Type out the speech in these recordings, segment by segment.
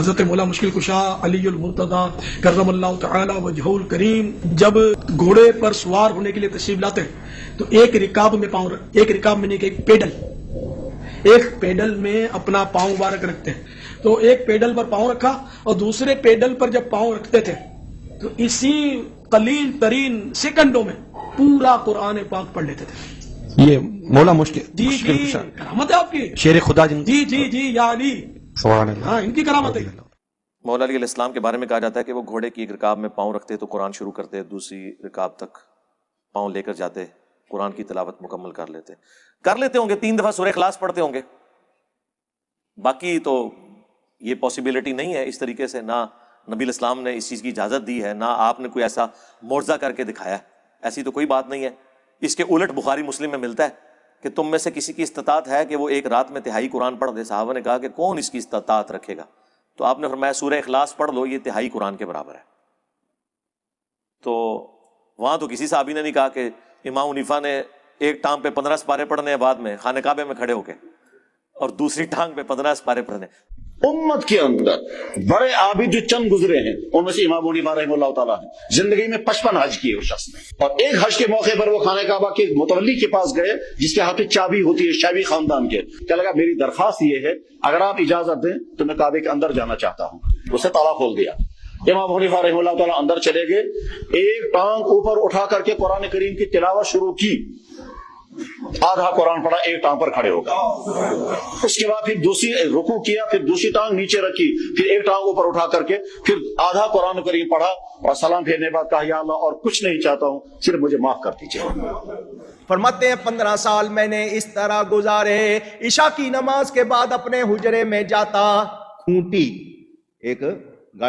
حضرت مولا مشکل کشا علی المرتضیٰ کرم اللہ تعالی وجہہ الکریم جب گھوڑے پر سوار ہونے کے لیے تشریف لاتے ہیں تو ایک رکاب میں نہیں کہ ایک پیڈل میں اپنا پاؤں مبارک رکھتے ہیں، تو ایک پیڈل پر پاؤں رکھا اور دوسرے پیڈل پر جب پاؤں رکھتے تھے تو اسی قلیل ترین سیکنڈوں میں پورا قرآن پاک پڑھ لیتے تھے۔ یہ مولا مشکل جی کرامت ہے آپ کی، شیر خدا جی یا علی، سبحان اللہ، ہاں ان کی کرامت ہے۔ مولا علیہ السلام کے بارے میں کہا جاتا ہے کہ وہ گھوڑے کی ایک رکاب میں پاؤں رکھتے تو قرآن شروع کرتے، دوسری رکاب تک پاؤں لے کر جاتے، قرآن کی تلاوت مکمل کر لیتے ہوں گے، 3 دفعہ سورہ اخلاص پڑھتے ہوں گے۔ باقی تو یہ پاسبلٹی نہیں ہے اس طریقے سے، نہ نبی الاسلام نے اس چیز کی اجازت دی ہے، نہ آپ نے کوئی ایسا معجزہ کر کے دکھایا ہے، ایسی تو کوئی بات نہیں ہے۔ اس کے الٹ بخاری مسلم میں ملتا ہے کہ تم میں سے کسی کی استطاعت ہے کہ وہ ایک رات میں تہائی قرآن پڑھ دے۔ صحابہ نے کہا کہ کون اس کی استطاعت رکھے گا؟ تو آپ نے فرمایا سورہ اخلاص پڑھ لو، یہ تہائی قرآن کے برابر ہے۔ تو وہاں تو کسی صحابی نے نہیں کہا کہ امام حنیفہ نے ایک ٹانگ پہ 15 سپارے پڑھنے ہیں بعد میں خانہ کعبے میں کھڑے ہو کے، اور دوسری ٹانگ پہ 15 سپارے پڑھنے۔ امت کے اندر بڑے عابد جو چند گزرے ہیں ان میں سے امام حنیفہ رحمہ اللہ تعالیٰ ہیں، زندگی میں 55 حج کیے اس شخص نے، اور ایک حج کے موقع پر وہ خانہ کعبہ کے متولی کے پاس گئے جس کے ہاتھ میں چابی ہوتی ہے شیبی خاندان کے۔ کہنے لگا میری درخواست یہ ہے اگر آپ اجازت دیں تو میں کعبے کے اندر جانا چاہتا ہوں۔ اسے تالا کھول دیا۔ امام حنیفہ رحمہ اللہ تعالیٰ اندر چلے گئے، ایک ٹانگ اوپر اٹھا کر کے قرآن کریم کی تلاوت شروع کی، آدھا قرآن پڑھا، ایک ٹانگ پر کھڑے ہو گئے۔ اس کے بعد پھر دوسری رکوع کیا، پھر دوسری ٹانگ نیچے رکھی، پھر ایک ٹانگ اوپر اٹھا کر کے پھر آدھا قرآن کریم پڑھا، اور سلام پھیرنے بعد کہا یا اللہ اور کچھ نہیں چاہتا ہوں، صرف مجھے معاف کر دیجیے۔ فرماتے ہیں 15 سال میں نے اس طرح گزارے، عشاء کی نماز کے بعد اپنے حجرے میں جاتا، کھونٹی ایک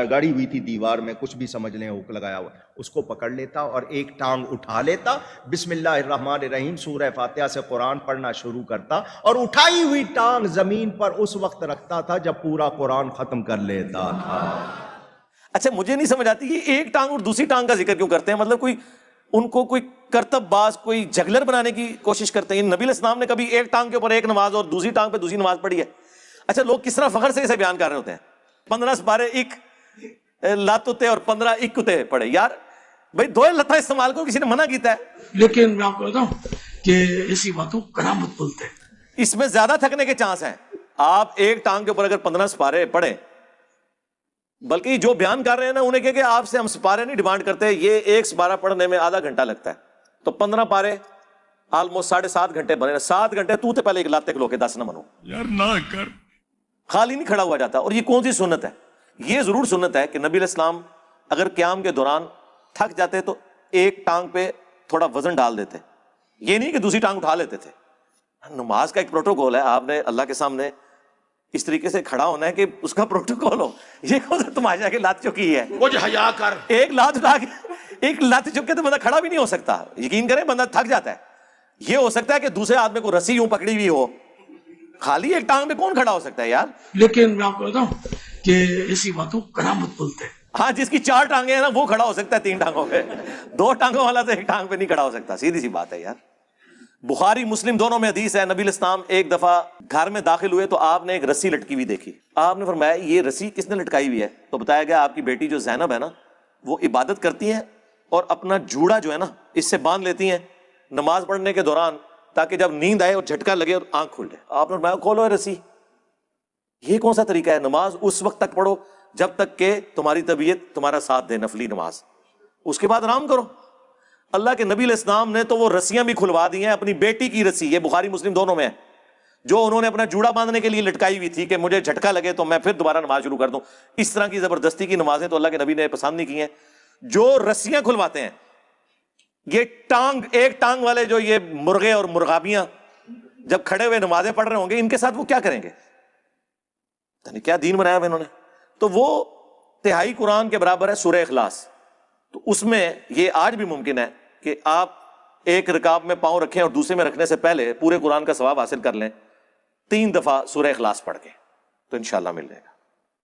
گاڑی ہوئی تھی دیوار میں، کچھ بھی سمجھ لیں ہوک لگایا ہوا، اس کو پکڑ لیتا اور ایک ٹانگ اٹھا لیتا، بسم اللہ الرحمن الرحیم سورہ فاتحہ سے قرآن پڑھنا شروع کرتا، اور اٹھائی ہوئی ٹانگ زمین پر اس وقت رکھتا تھا جب پورا قرآن ختم کر لیتا تھا۔ اچھا مجھے نہیں سمجھ آتی یہ ایک ٹانگ اور دوسری ٹانگ کا ذکر کیوں کرتے ہیں؟ مطلب کوئی ان کو کوئی کرتب باز، کوئی جگلر بنانے کی کوشش کرتے ہیں؟ نبی علیہ السلام نے کبھی ایک ٹانگ کے اوپر ایک نماز اور دوسری ٹانگ پہ دوسری نماز پڑھی ہے؟ اچھا لوگ کس طرح فخر سے اسے بیان کر رہے ہوتے ہیں، 15 سپارے ایک لاتتے اور 15 اکتے پڑے۔ یار بھائی 2 لتا استعمال کرو، کسی نے منع کیتا ہے؟ لیکن میں آپ کو بتاؤں کہ ایسی باتوں کرامت بولتے ہیں، اس میں زیادہ تھکنے کے چانس ہیں۔ آپ ایک ٹانگ کے اوپر اگر 15 سپارے پڑھیں، بلکہ جو بیان کر رہے ہیں نا انہیں کہ آپ سے ہم سپارے نہیں ڈیمانڈ کرتے، یہ ایک سپارہ پڑھنے میں آدھا گھنٹہ لگتا ہے، تو 15 پارے آلموسٹ 7.5 گھنٹے بنے، 7 گھنٹے تو پہلے ایک لاتے کھلو کے 10 نہ منو یار نہ کر، خالی نہیں کھڑا ہوا جاتا۔ اور یہ کون سی سنت ہے؟ یہ ضرور سنت ہے کہ نبی علیہ السلام اگر قیام کے دوران تھک جاتے تو ایک ٹانگ پہ تھوڑا وزن ڈال دیتے، یہ نہیں کہ دوسری ٹانگ اٹھا لیتے تھے۔ نماز کا ایک پروٹوکول ہے، آپ نے اللہ کے سامنے اس طریقے سے کھڑا ہونا ہے کہ اس کا پروٹوکول ہو۔ یہ کون سا تماشا کہ لات چکی ہے؟ کچھ حیا کر، ایک لات اٹھا کے، ایک لات چک کے تو بندہ کھڑا بھی نہیں ہو سکتا۔ یقین کریں بندہ تھک جاتا ہے۔ یہ ہو سکتا ہے کہ دوسرے آدمی کو رسی یوں پکڑی ہوئی ہو، خالی ایک ٹانگ پہ کون کھڑا ہو سکتا ہے یار؟ لیکن میں آپ کو بتاؤں کہ ایسی باتوں کرامت بولتے ہیں۔ ہاں جس کی 4 ٹانگیں ہیں نا وہ کھڑا ہو سکتا ہے 3 ٹانگوں پہ، 2 ٹانگوں والا تو ایک ٹانگ پہ نہیں کھڑا ہو سکتا، سیدھی سی بات ہے یار۔ بخاری مسلم دونوں میں حدیث ہے، نبی علیہ السلام ایک دفعہ گھر میں داخل ہوئے تو آپ نے ایک رسی لٹکی ہوئی دیکھی۔ آپ نے فرمایا یہ رسی کس نے لٹکائی ہوئی ہے؟ تو بتایا گیا آپ کی بیٹی جو زینب ہے نا وہ عبادت کرتی ہیں اور اپنا جوڑا جو ہے نا اس سے باندھ لیتی ہیں نماز پڑھنے کے دوران، تاکہ جب نیند آئے اور جھٹکا لگے اور آنکھ کھل جائے۔ آپ نے فرمایا کھولو رسی۔ یہ کون سا طریقہ ہے؟ نماز اس وقت تک پڑھو جب تک کہ تمہاری طبیعت تمہارا ساتھ دے، نفلی نماز، اس کے بعد آرام کرو۔ اللہ کے نبی علیہ السلام نے تو وہ رسیاں بھی کھلوا دی ہیں، اپنی بیٹی کی رسی، یہ بخاری مسلم دونوں میں ہے، جو انہوں نے اپنا جوڑا باندھنے کے لیے لٹکائی ہوئی تھی کہ مجھے جھٹکا لگے تو میں پھر دوبارہ نماز شروع کر دوں۔ اس طرح کی زبردستی کی نمازیں تو اللہ کے نبی نے پسند نہیں کی ہیں۔ جو رسیاں کھلواتے ہیں، یہ ٹانگ ایک ٹانگ والے جو یہ مرغے اور مرغابیاں جب کھڑے ہوئے نمازیں پڑھ رہے ہوں گے، ان کے ساتھ وہ کیا کریں گے؟ کیا دین بنایا ہوا انہوں نے؟ تو وہ تہائی قرآن کے برابر ہے سورہ اخلاص۔ تو اس میں یہ آج بھی ممکن ہے کہ آپ ایک رکاب میں پاؤں رکھیں اور دوسرے میں رکھنے سے پہلے پورے قرآن کا ثواب حاصل کر لیں 3 دفعہ سورہ اخلاص پڑھ کے، تو انشاءاللہ مل جائے گا۔